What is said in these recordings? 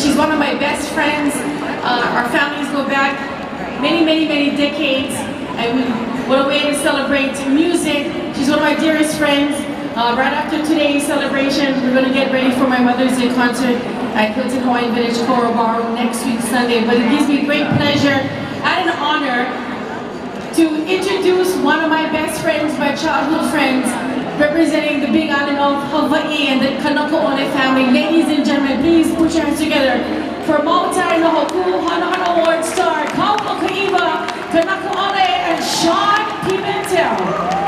She's one of my best friends. Our families go back many decades. And what a way to celebrate music. She's one of my dearest friends. Right after today's celebration, we're going to get ready for my Mother's Day concert at Hilton Hawaiian Village Choral Ballroom next week Sunday. But it gives me great pleasure and an honor to introduce one of my best friends, my childhood friends, representing the big island of Hawaii and the Kanakaʻole family. Ladies and gentlemen, please put your hands together for Mautaunohoku Hana Award star Kaumakaiwa Kanakaʻole and Shawn Pimental.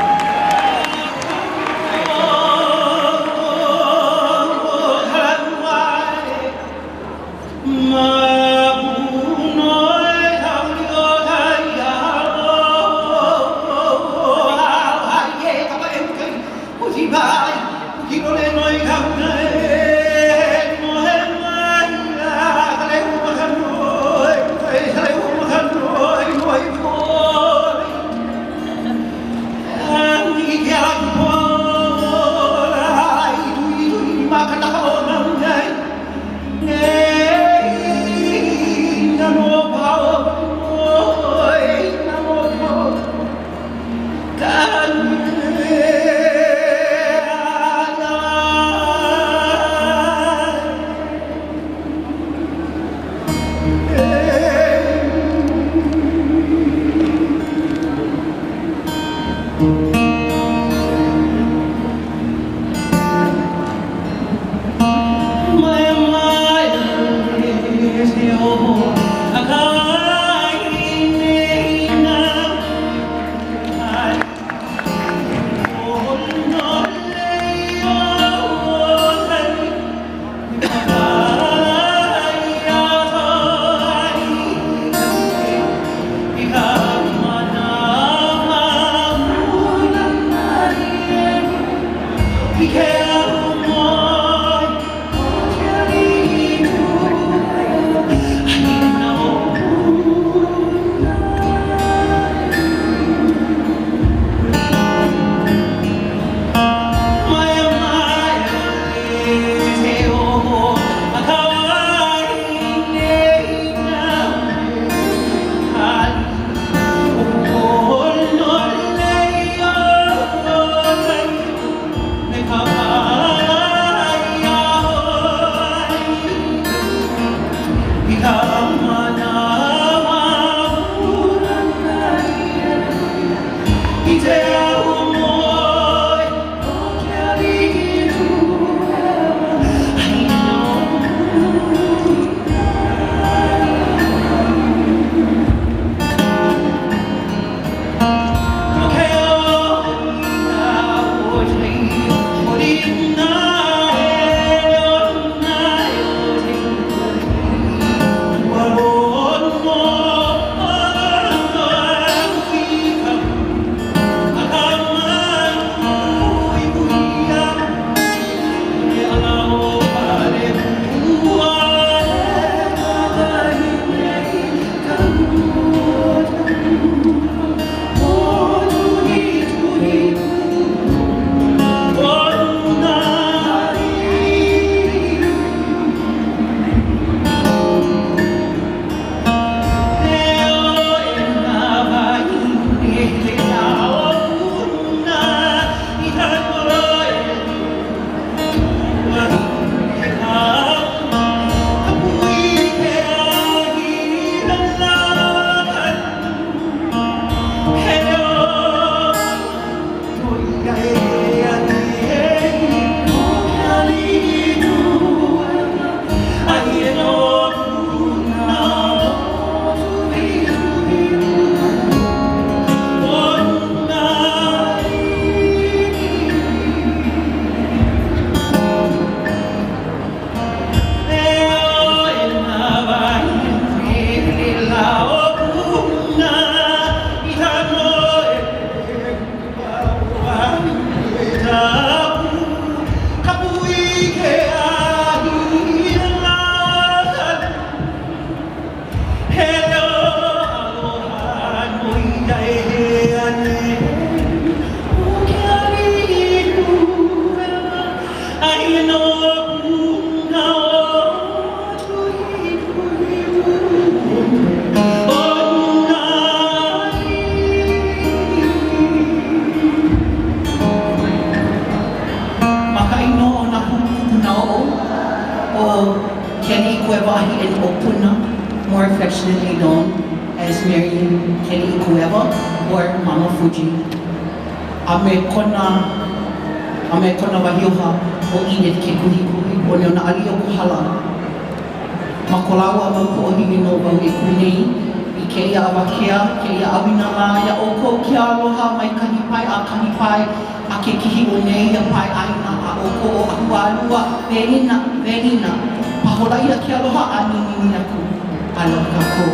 Kupuna and Kupuna, more affectionately known as Mary Haʻi Kupuna or Mama Fuji. A me kona wahioha o Ine ke kuhi o neona ali o kuhala. Ma ko laua mau poʻohili no wau e kunei i ke ia awakea, ke ia awina la ia o kou ke aloha mai kahi pai a kahi pai a ke kihi o nei a pai aina a o ko o ahua alua veina. Pahola ia ke aloha a nini aku. Aloha kako.